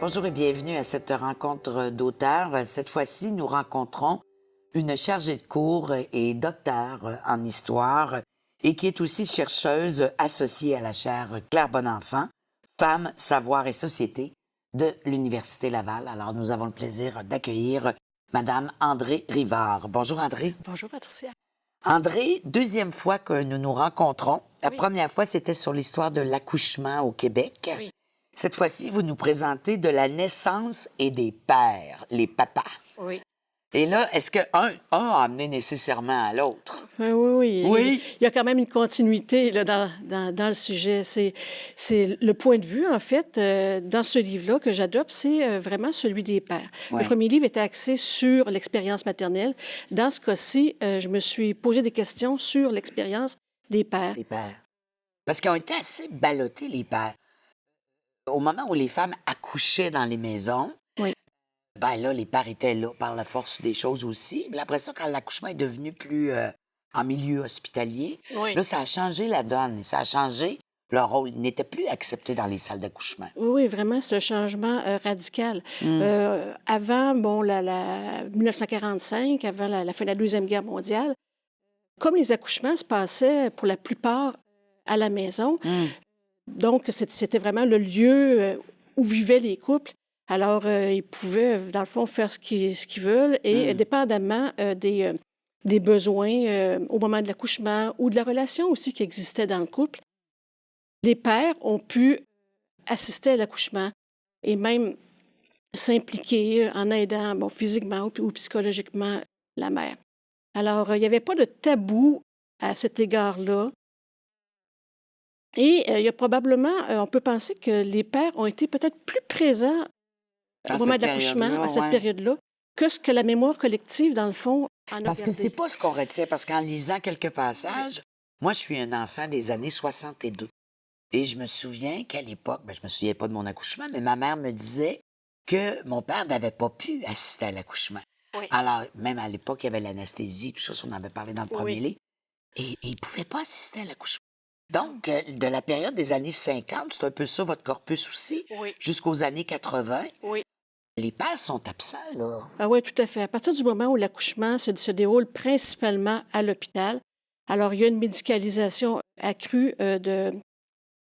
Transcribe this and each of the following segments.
Bonjour et bienvenue à cette rencontre d'auteurs. Cette fois-ci, nous rencontrons une chargée de cours et docteure en histoire et qui est aussi chercheuse associée à la chaire Claire Bonenfant, Femmes, Savoir et Société de l'Université Laval. Alors, nous avons le plaisir d'accueillir Madame Andrée Rivard. Bonjour Andrée. Bonjour Patricia. Andrée, deuxième fois que nous nous rencontrons. La première fois, c'était sur l'histoire de l'accouchement au Québec. Oui. Cette fois-ci, vous nous présentez de la naissance et des pères, les papas. Oui. Et là, est-ce qu'un a amené nécessairement à l'autre? Oui. Oui. Il y a quand même une continuité là, dans le sujet. C'est le point de vue, en fait, dans ce livre-là que j'adopte, c'est vraiment celui des pères. Oui. Le premier livre était axé sur l'expérience maternelle. Dans ce cas-ci, je me suis posé des questions sur l'expérience des pères. Les pères. Parce qu'ils ont été assez ballottés, les pères. Au moment où les femmes accouchaient dans les maisons, Oui. ben là, les pères étaient là par la force des choses aussi. Mais après ça, quand l'accouchement est devenu plus en milieu hospitalier, Oui. là, ça a changé la donne. Ça a changé leur rôle. Ils n'étaient plus acceptés dans les salles d'accouchement. Oui, vraiment, c'est un changement radical. Avant, 1945, avant la fin de la Deuxième Guerre mondiale, comme les accouchements se passaient pour la plupart à la maison, donc c'était vraiment le lieu où vivaient les couples. Alors, ils pouvaient, dans le fond, faire ce qu'ils veulent et dépendamment des besoins au moment de l'accouchement ou de la relation aussi qui existait dans le couple, les pères ont pu assister à l'accouchement et même s'impliquer en aidant physiquement ou psychologiquement la mère. Alors, il n'y avait pas de tabou à cet égard-là. Et il y a probablement, on peut penser que les pères ont été peut-être plus présents au moment de l'accouchement, à cette période-là, que ce que la mémoire collective, dans le fond, en a Parce que gardé. c'est pas ce qu'on retient, parce qu'en lisant quelques passages, moi, je suis un enfant des années 62. Et je me souviens qu'à l'époque, je me souviens pas de mon accouchement, mais ma mère me disait que mon père n'avait pas pu assister à l'accouchement. Oui. Alors, même à l'époque, il y avait l'anesthésie, tout ça, on en avait parlé dans le premier Oui. livre. Et il pouvait pas assister à l'accouchement. Donc, de la période des années 50, c'est un peu ça, votre corpus aussi, Oui. jusqu'aux années 80, Oui. les pères sont absents, là. Ah oui, tout à fait. À partir du moment où l'accouchement se déroule principalement à l'hôpital, alors il y a une médicalisation accrue de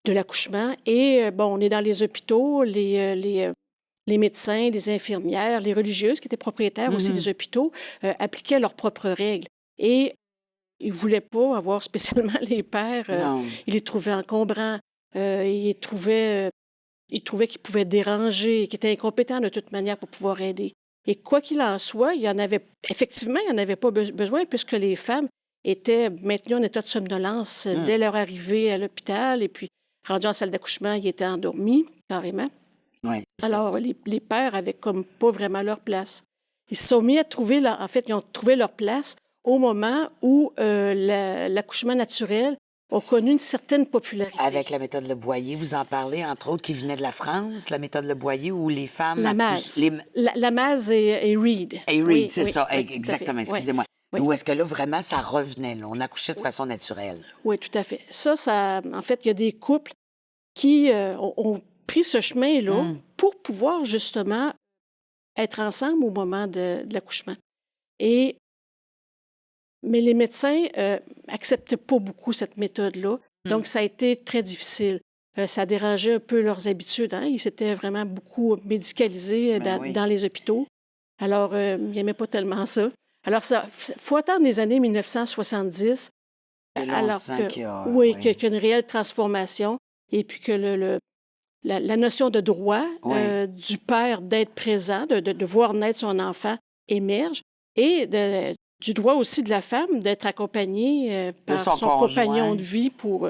l'accouchement et on est dans les hôpitaux, les médecins, les infirmières, les religieuses qui étaient propriétaires aussi des hôpitaux appliquaient leurs propres règles. Et ils ne voulaient pas avoir spécialement les pères. Non. Ils les trouvaient encombrants. Ils trouvaient qu'ils pouvaient déranger, qu'ils étaient incompétents de toute manière pour pouvoir aider. Et quoi qu'il en soit, il y en avait pas besoin puisque les femmes étaient maintenues en état de somnolence dès leur arrivée à l'hôpital. Et puis, rendus en salle d'accouchement, ils étaient endormis, carrément. Oui, c'est ça. Alors, les pères avaient comme pas vraiment leur place. Ils se sont mis à trouver, ils ont trouvé leur place au moment où l'accouchement naturel a connu une certaine popularité. Avec la méthode Le Boyer, vous en parlez, entre autres, qui venait de la France, la méthode Le Boyer, où les femmes... Lamaze. Lamaze et Reed. Et Reed, Oui, c'est oui, ça, oui, exactement, tout à fait. excusez-moi. Oui. Où est-ce que là, vraiment, ça revenait, là, on accouchait de façon naturelle. Oui, tout à fait. Ça, en fait, il y a des couples qui ont pris ce chemin-là pour pouvoir, justement, être ensemble au moment de l'accouchement. Mais les médecins acceptaient pas beaucoup cette méthode-là. Donc, ça a été très difficile. Ça dérangeait un peu leurs habitudes. Hein? Ils s'étaient vraiment beaucoup médicalisés dans les hôpitaux. Alors, ils n'aimaient pas tellement ça. Alors, il faut attendre les années 1970, alors qu'il y a une réelle transformation et puis que la notion de droit du père d'être présent, de voir naître son enfant émerge et du droit aussi de la femme d'être accompagnée par son compagnon de vie pour...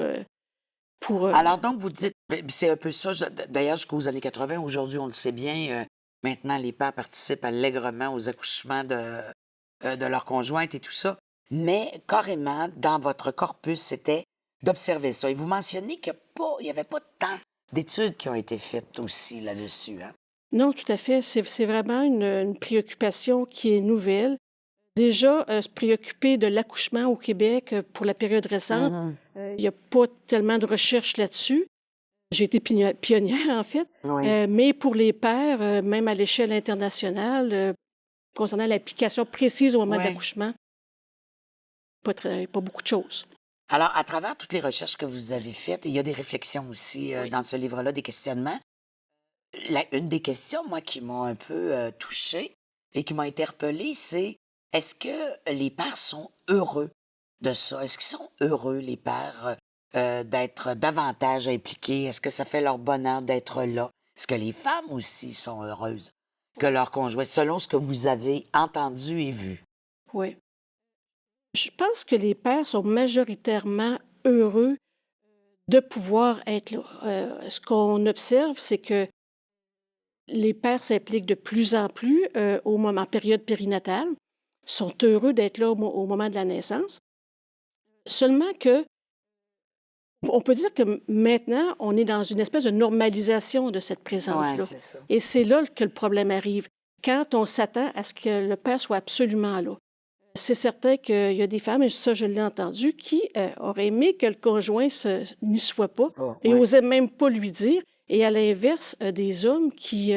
Alors donc, vous dites, c'est un peu ça, d'ailleurs, jusqu'aux années 80, aujourd'hui, on le sait bien, maintenant, les pères participent allègrement aux accouchements de leur conjointe et tout ça, mais carrément, dans votre corpus, c'était d'observer ça. Et vous mentionnez qu'il n'y avait pas tant d'études qui ont été faites aussi là-dessus. Hein? Non, tout à fait. C'est vraiment une préoccupation qui est nouvelle. Déjà, se préoccuper de l'accouchement au Québec pour la période récente, il n'y a pas tellement de recherche là-dessus. J'ai été pionnière, en fait. Oui. Mais pour les pères, même à l'échelle internationale, concernant l'application précise au moment de Ouais. l'accouchement, pas beaucoup de choses. Alors, à travers toutes les recherches que vous avez faites, il y a des réflexions aussi Oui. dans ce livre-là, des questionnements. Une des questions, moi, qui m'ont un peu touchée et qui m'a interpellée, c'est est-ce que les pères sont heureux de ça? Est-ce qu'ils sont heureux, les pères, d'être davantage impliqués? Est-ce que ça fait leur bonheur d'être là? Est-ce que les femmes aussi sont heureuses que leurs conjoints, selon ce que vous avez entendu et vu? Oui. Je pense que les pères sont majoritairement heureux de pouvoir être là. Ce qu'on observe, c'est que les pères s'impliquent de plus en plus en période périnatale, sont heureux d'être là au moment de la naissance. Seulement que, on peut dire que maintenant, on est dans une espèce de normalisation de cette Oui, présence-là. c'est ça. Et c'est là que le problème arrive, quand on s'attend à ce que le père soit absolument là. C'est certain qu'il y a des femmes, et ça je l'ai entendu, qui auraient aimé que le conjoint n'y soit pas Oh, et ouais. n'osaient même pas lui dire. Et à l'inverse, des hommes qui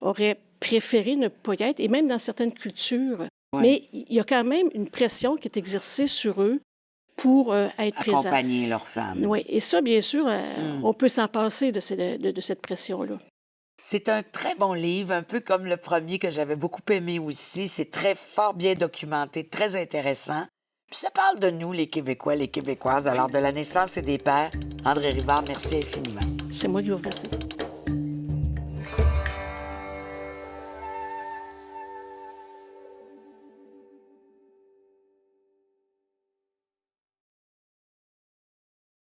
auraient préféré ne pas y être, et même dans certaines cultures. Ouais. Mais il y a quand même une pression qui est exercée sur eux pour être présents. Accompagner leurs femmes. Oui, et ça, bien sûr, Mm. on peut s'en passer de cette pression-là. C'est un très bon livre, un peu comme le premier que j'avais beaucoup aimé aussi. C'est très fort bien documenté, très intéressant. Puis ça parle de nous, les Québécois, les Québécoises. Alors, de la naissance et des pères. André Rivard, merci infiniment. C'est moi qui vous remercie.